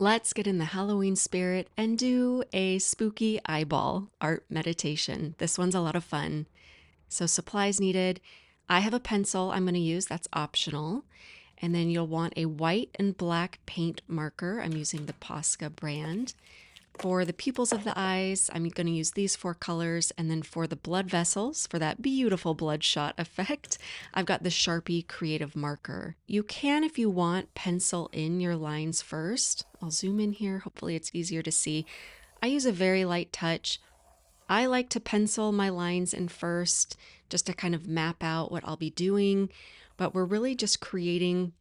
Let's get in the Halloween spirit and do a spooky eyeball art meditation. This one's a lot of fun. So supplies needed. I have a pencil I'm going to use. That's optional. And then you'll want a white and black paint marker. I'm using the Posca brand. For the pupils of the eyes, I'm going to use these 4 colors. And then for the blood vessels, for that beautiful bloodshot effect, I've got the Sharpie creative marker. You can, if you want, pencil in your lines first. I'll zoom in here. Hopefully it's easier to see. I use a very light touch. I like to pencil my lines in first just to kind of map out what I'll be doing. But we're really just creating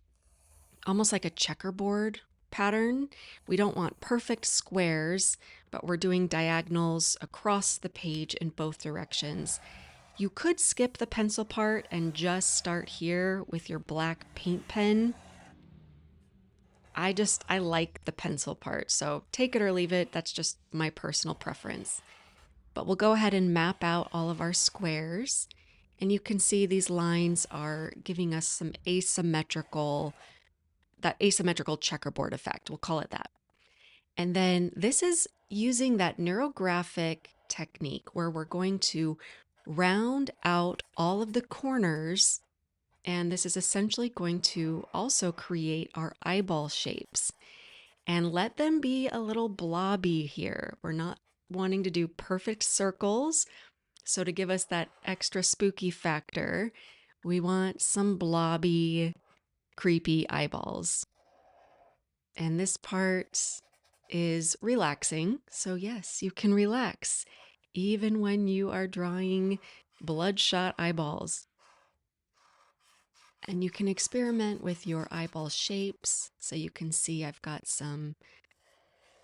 almost like a checkerboard pattern. We don't want perfect squares, but we're doing diagonals across the page in both directions. You could skip the pencil part and just start here with your black paint pen. I like the pencil part, so take it or leave it. That's just my personal preference. But we'll go ahead and map out all of our squares. And you can see these lines are giving us some asymmetrical checkerboard effect. We'll call it that. And then this is using that neurographic technique where we're going to round out all of the corners. And this is essentially going to also create our eyeball shapes and let them be a little blobby here. We're not wanting to do perfect circles. So to give us that extra spooky factor, we want some blobby, creepy eyeballs. And this part is relaxing. So yes, you can relax even when you are drawing bloodshot eyeballs. And you can experiment with your eyeball shapes. So you can see I've got some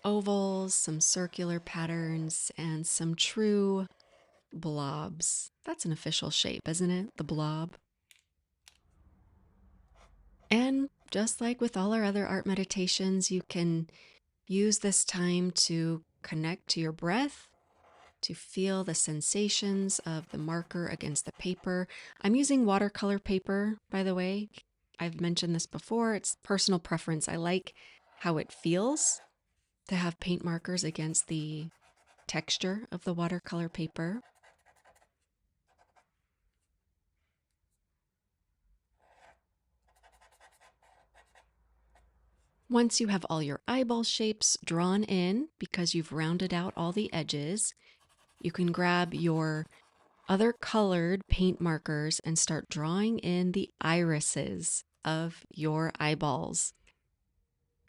ovals, some circular patterns, and some true blobs. That's an official shape, isn't it? The blob. And just like with all our other art meditations, you can use this time to connect to your breath, to feel the sensations of the marker against the paper. I'm using watercolor paper, by the way. I've mentioned this before. It's personal preference. I like how it feels to have paint markers against the texture of the watercolor paper. Once you have all your eyeball shapes drawn in, because you've rounded out all the edges, you can grab your other colored paint markers and start drawing in the irises of your eyeballs.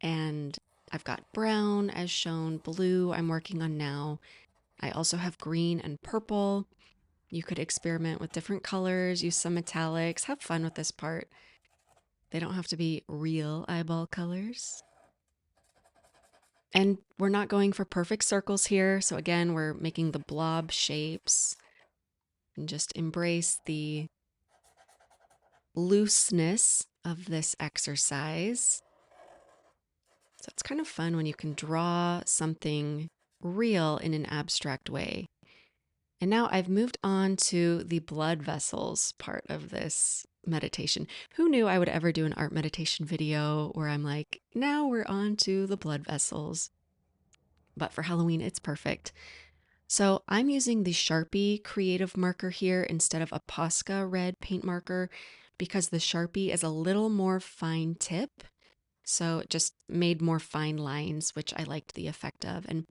And I've got brown as shown, blue I'm working on now. I also have green and purple. You could experiment with different colors, use some metallics, have fun with this part. They don't have to be real eyeball colors. And we're not going for perfect circles here. So again, we're making the blob shapes and just embrace the looseness of this exercise. So it's kind of fun when you can draw something real in an abstract way. And now I've moved on to the blood vessels part of this meditation. Who knew I would ever do an art meditation video where I'm like, now we're on to the blood vessels. But for Halloween, it's perfect. So I'm using the Sharpie creative marker here instead of a Posca red paint marker because the Sharpie is a little more fine tip. So it just made more fine lines, which I liked the effect of. And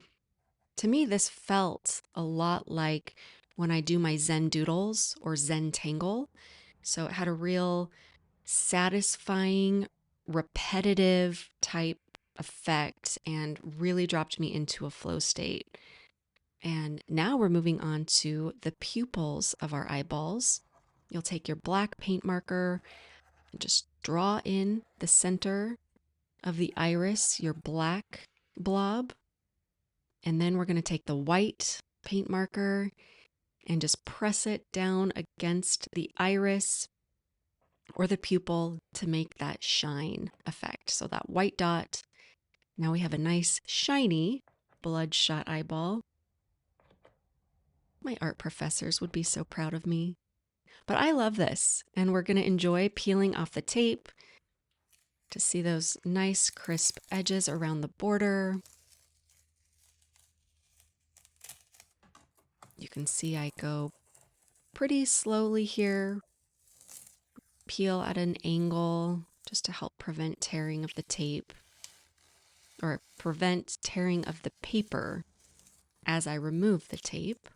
to me, this felt a lot like when I do my Zen doodles or Zen tangle. So it had a real satisfying, repetitive type effect and really dropped me into a flow state. And now we're moving on to the pupils of our eyeballs. You'll take your black paint marker and just draw in the center of the iris, your black blob. And then we're going to take the white paint marker and just press it down against the iris or the pupil to make that shine effect. So that white dot, now we have a nice shiny bloodshot eyeball. My art professors would be so proud of me. But I love this, and we're going to enjoy peeling off the tape to see those nice crisp edges around the border. You can see I go pretty slowly here, peel at an angle just to help prevent tearing of the tape, or prevent tearing of the paper as I remove the tape.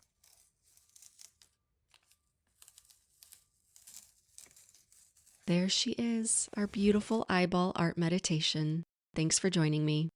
There she is, our beautiful eyeball art meditation. Thanks for joining me.